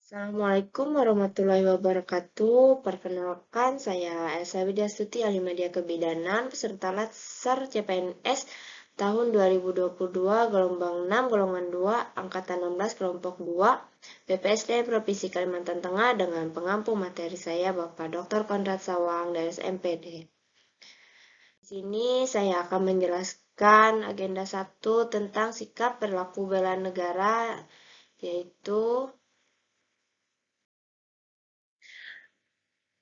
Assalamualaikum warahmatullahi wabarakatuh. Perkenalkan, saya Elsa Widiastuti, ahli media kebidanan, peserta Latsar CPNS tahun 2022, gelombang 6, golongan 2, angkatan 16, kelompok 2, BPSD Provinsi Kalimantan Tengah dengan pengampu materi saya Bapak Dr. Konrad Sawang dari SMPD. Di sini saya akan menjelaskan agenda 1 tentang sikap perilaku bela negara, yaitu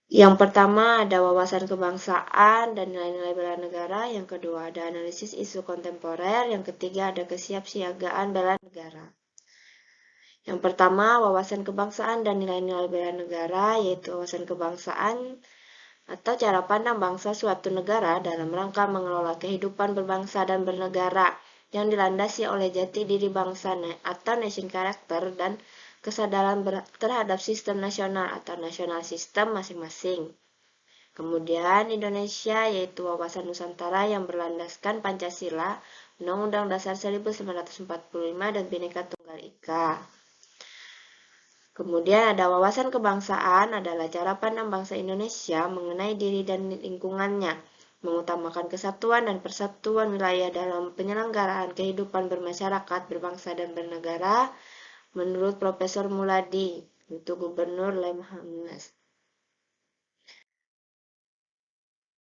yang pertama ada wawasan kebangsaan dan nilai-nilai bela negara, yang kedua ada analisis isu kontemporer, yang ketiga ada kesiapsiagaan bela negara. Yang pertama, wawasan kebangsaan dan nilai-nilai bela negara, yaitu wawasan kebangsaan atau cara pandang bangsa suatu negara dalam rangka mengelola kehidupan berbangsa dan bernegara yang dilandasi oleh jati diri bangsa atau nation character dan kesadaran terhadap sistem nasional atau national system masing-masing. Kemudian Indonesia, yaitu wawasan Nusantara yang berlandaskan Pancasila, Undang-Undang Dasar 1945 dan Bhinneka Tunggal Ika. Kemudian ada wawasan kebangsaan adalah cara pandang bangsa Indonesia mengenai diri dan lingkungannya, mengutamakan kesatuan dan persatuan wilayah dalam penyelenggaraan kehidupan bermasyarakat, berbangsa dan bernegara, menurut Profesor Muladi, itu Gubernur Lemhanas.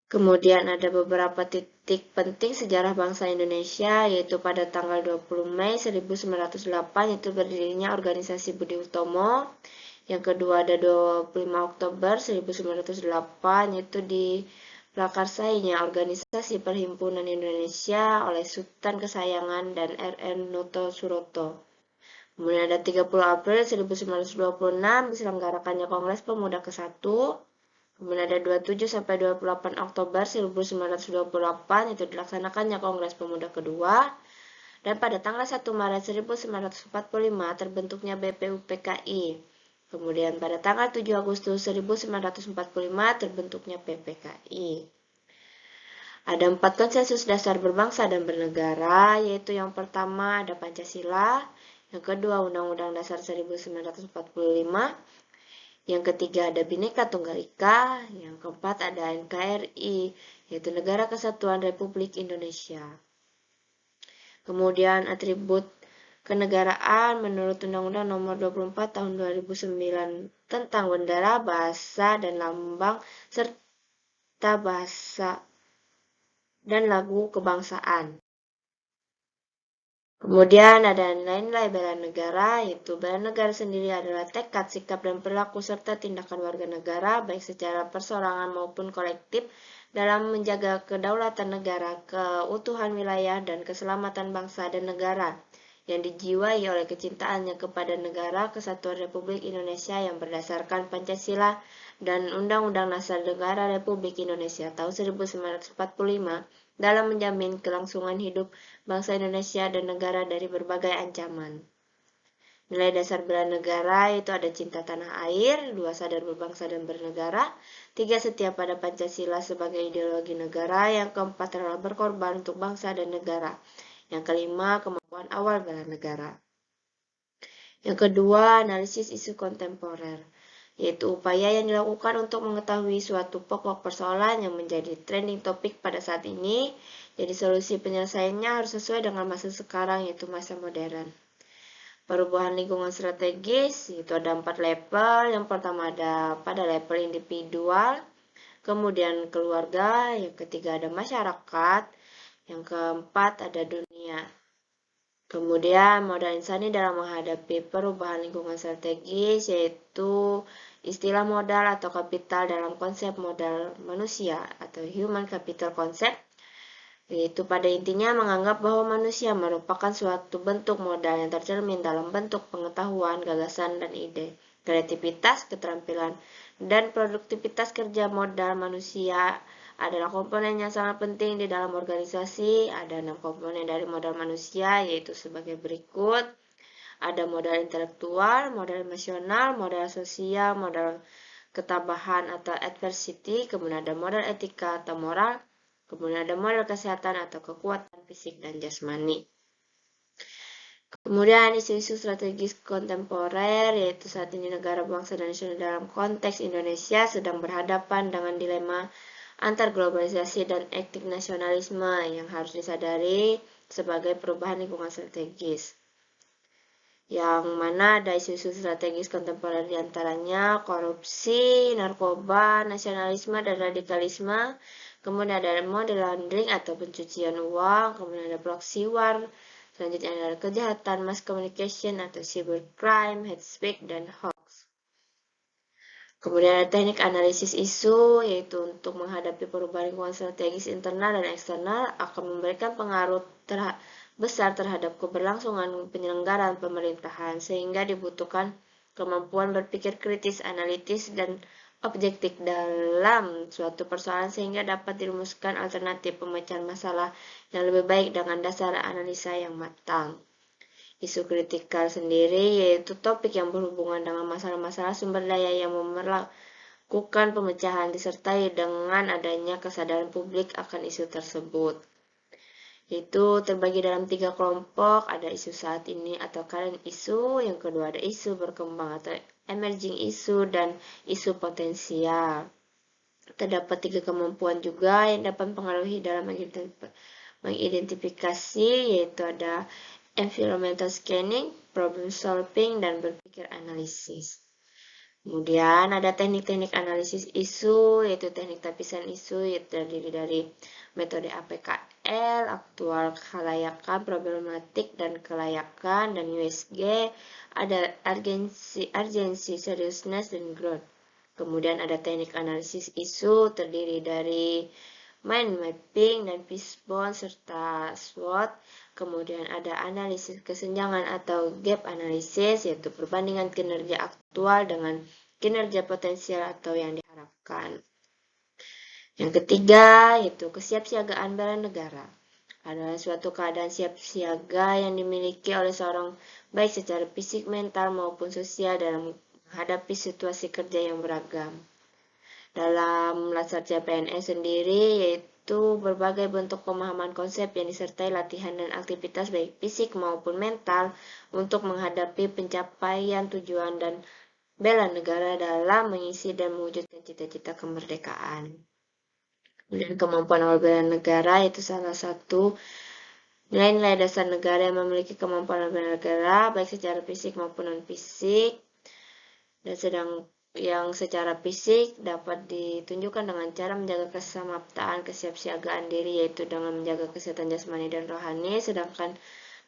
Kemudian ada beberapa titik penting sejarah bangsa Indonesia, yaitu pada tanggal 20 Mei 1908 itu berdirinya Organisasi Budi Utomo. Yang kedua ada 25 Oktober 1908 yaitu diprakarsainya Organisasi Perhimpunan Indonesia oleh Sultan Kesayangan dan R.N. Noto Suroto. Kemudian ada 30 April 1926 diselenggarakannya Kongres Pemuda ke-1. Kemudian ada 27 sampai 28 Oktober 1928 itu dilaksanakannya Kongres Pemuda kedua. Dan pada tanggal 1 Maret 1945 terbentuknya BPUPKI. Kemudian pada tanggal 7 Agustus 1945 terbentuknya PPKI. Ada 4 konsensus dasar berbangsa dan bernegara, yaitu yang pertama ada Pancasila, yang kedua Undang-Undang Dasar 1945, yang ketiga ada Bhinneka Tunggal Ika, yang keempat ada NKRI, yaitu Negara Kesatuan Republik Indonesia. Kemudian atribut kenegaraan menurut Undang-Undang Nomor 24 Tahun 2009 tentang bendera, bahasa, dan lambang serta bahasa dan lagu kebangsaan. Kemudian ada nilai-nilai bela negara, yaitu bela negara sendiri adalah tekad, sikap, dan perilaku serta tindakan warga negara, baik secara perseorangan maupun kolektif, dalam menjaga kedaulatan negara, keutuhan wilayah, dan keselamatan bangsa dan negara, yang dijiwai oleh kecintaannya kepada negara Kesatuan Republik Indonesia yang berdasarkan Pancasila dan Undang-Undang Dasar Negara Republik Indonesia tahun 1945 dalam menjamin kelangsungan hidup bangsa Indonesia dan negara dari berbagai ancaman. Nilai dasar bela negara itu ada cinta tanah air, 2 sadar berbangsa dan bernegara, 3 setia pada Pancasila sebagai ideologi negara, yang keempat rela berkorban untuk bangsa dan negara, yang kelima kemampuan awal bela negara. Yang kedua, analisis isu kontemporer, yaitu upaya yang dilakukan untuk mengetahui suatu pokok persoalan yang menjadi trending topik pada saat ini. Jadi solusi penyelesaiannya harus sesuai dengan masa sekarang, yaitu masa modern. Perubahan lingkungan strategis, itu ada 4 level. Yang pertama ada pada level individual, kemudian keluarga, yang ketiga ada masyarakat, yang keempat ada dunia. Kemudian modal insani dalam menghadapi perubahan lingkungan strategis, yaitu istilah modal atau kapital dalam konsep modal manusia atau human capital concept, yaitu pada intinya menganggap bahwa manusia merupakan suatu bentuk modal yang tercermin dalam bentuk pengetahuan, gagasan, dan ide. Kreativitas, keterampilan, dan produktivitas kerja modal manusia adalah komponen yang sangat penting di dalam organisasi. Ada 6 komponen dari modal manusia, yaitu sebagai berikut. Ada modal intelektual, modal emosional, modal sosial, modal ketabahan atau adversity, kemudian ada modal etika atau moral, kemudian ada modal kesehatan atau kekuatan fisik dan jasmani. Kemudian isu-isu strategis kontemporer, yaitu saat ini negara bangsa dan nasional dalam konteks Indonesia sedang berhadapan dengan dilema antar globalisasi dan etik nasionalisme yang harus disadari sebagai perubahan lingkungan strategis. Yang mana ada isu-isu strategis kontemporer diantaranya korupsi, narkoba, nasionalisme, dan radikalisme. Kemudian ada money laundering atau pencucian uang, kemudian ada proxy war, selanjutnya ada kejahatan mass communication atau cybercrime, hate speech, dan hoax. Kemudian ada teknik analisis isu, yaitu untuk menghadapi perubahan lingkungan strategis internal dan eksternal akan memberikan pengaruh besar terhadap keberlangsungan penyelenggaraan pemerintahan, sehingga dibutuhkan kemampuan berpikir kritis, analitis, dan objektif dalam suatu persoalan sehingga dapat dirumuskan alternatif pemecahan masalah yang lebih baik dengan dasar analisa yang matang. Isu kritikal sendiri yaitu topik yang berhubungan dengan masalah-masalah sumber daya yang memerlukan pemecahan disertai dengan adanya kesadaran publik akan isu tersebut. Itu terbagi dalam 3 kelompok, ada isu saat ini atau current isu, yang kedua ada isu berkembang atau emerging isu, dan isu potensial. Terdapat 3 kemampuan juga yang dapat mempengaruhi dalam mengidentifikasi, yaitu ada environmental scanning, problem solving, dan berpikir analisis. Kemudian ada teknik-teknik analisis isu, yaitu teknik tapisan isu, yaitu terdiri dari metode APKL, aktual kelayakan, problematik, dan kelayakan, dan USG, ada urgency, seriousness, dan growth. Kemudian ada teknik analisis isu, terdiri dari mind mapping dan fishbone serta SWOT. Kemudian ada analisis kesenjangan atau gap analysis, yaitu perbandingan kinerja aktual dengan kinerja potensial atau yang diharapkan. Yang ketiga, yaitu kesiapsiagaan bela negara. Adalah suatu keadaan siap siaga yang dimiliki oleh seorang baik secara fisik, mental, maupun sosial dalam menghadapi situasi kerja yang beragam. Dalam Latsar CPNS sendiri, yaitu berbagai bentuk pemahaman konsep yang disertai latihan dan aktivitas baik fisik maupun mental untuk menghadapi pencapaian tujuan dan bela negara dalam mengisi dan mewujudkan cita-cita kemerdekaan. Dan kemampuan awal bela negara itu salah satu nilai-nilai dasar negara yang memiliki kemampuan bela negara baik secara fisik maupun non-fisik, dan sedang yang secara fisik dapat ditunjukkan dengan cara menjaga kesamaptaan kesiapsiagaan diri, yaitu dengan menjaga kesehatan jasmani dan rohani, sedangkan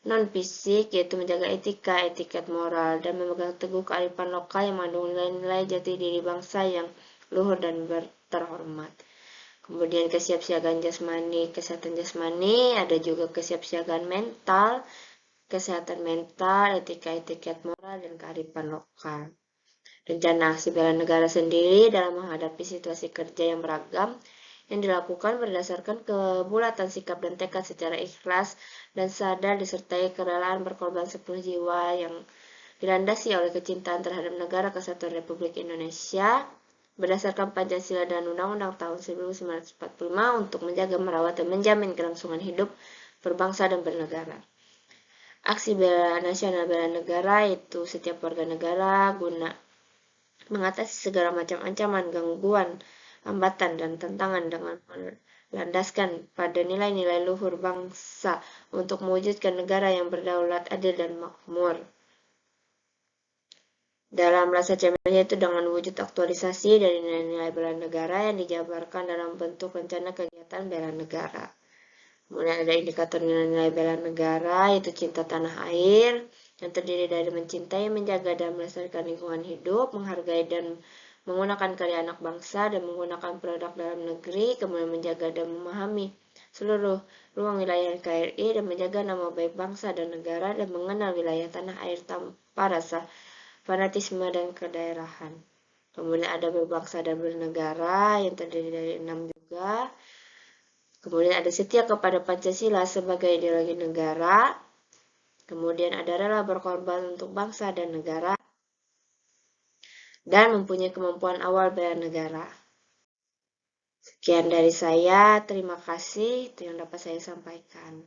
non-fisik yaitu menjaga etika, etiket moral, dan memegang teguh kearifan lokal yang mengandung nilai-nilai jati diri bangsa yang luhur dan terhormat. Kemudian kesiapsiagaan jasmani, kesehatan jasmani, ada juga kesiapsiagaan mental, kesehatan mental, etika, etiket moral, dan kearifan lokal. Rencana aksi bela negara sendiri dalam menghadapi situasi kerja yang beragam yang dilakukan berdasarkan kebulatan sikap dan tekad secara ikhlas dan sadar disertai kerelaan berkorban sepenuh jiwa yang dilandasi oleh kecintaan terhadap negara kesatuan Republik Indonesia berdasarkan Pancasila dan Undang-Undang tahun 1945 untuk menjaga, merawat, dan menjamin kelangsungan hidup berbangsa dan bernegara. Aksi bela nasional bela negara itu setiap warga negara guna mengatasi segala macam ancaman, gangguan, hambatan, dan tantangan dengan melandaskan pada nilai-nilai luhur bangsa untuk mewujudkan negara yang berdaulat, adil, dan makmur. Dalam rasa cemernya itu dengan wujud aktualisasi dari nilai-nilai bela negara yang dijabarkan dalam bentuk rencana kegiatan bela negara. Kemudian ada indikator nilai-nilai bela negara, yaitu cinta tanah air, yang terdiri dari mencintai, menjaga, dan melestarikan lingkungan hidup, menghargai dan menggunakan karya anak bangsa, dan menggunakan produk dalam negeri, kemudian menjaga dan memahami seluruh ruang wilayah NKRI, dan menjaga nama baik bangsa dan negara, dan mengenal wilayah tanah air tanpa rasa fanatisme dan kedaerahan. Kemudian ada berbangsa dan bernegara, yang terdiri dari 6 juga. Kemudian ada setia kepada Pancasila sebagai ideologi negara. Kemudian ada rela berkorban untuk bangsa dan negara. Dan mempunyai kemampuan awal bela negara. Sekian dari saya, terima kasih. Itu yang dapat saya sampaikan.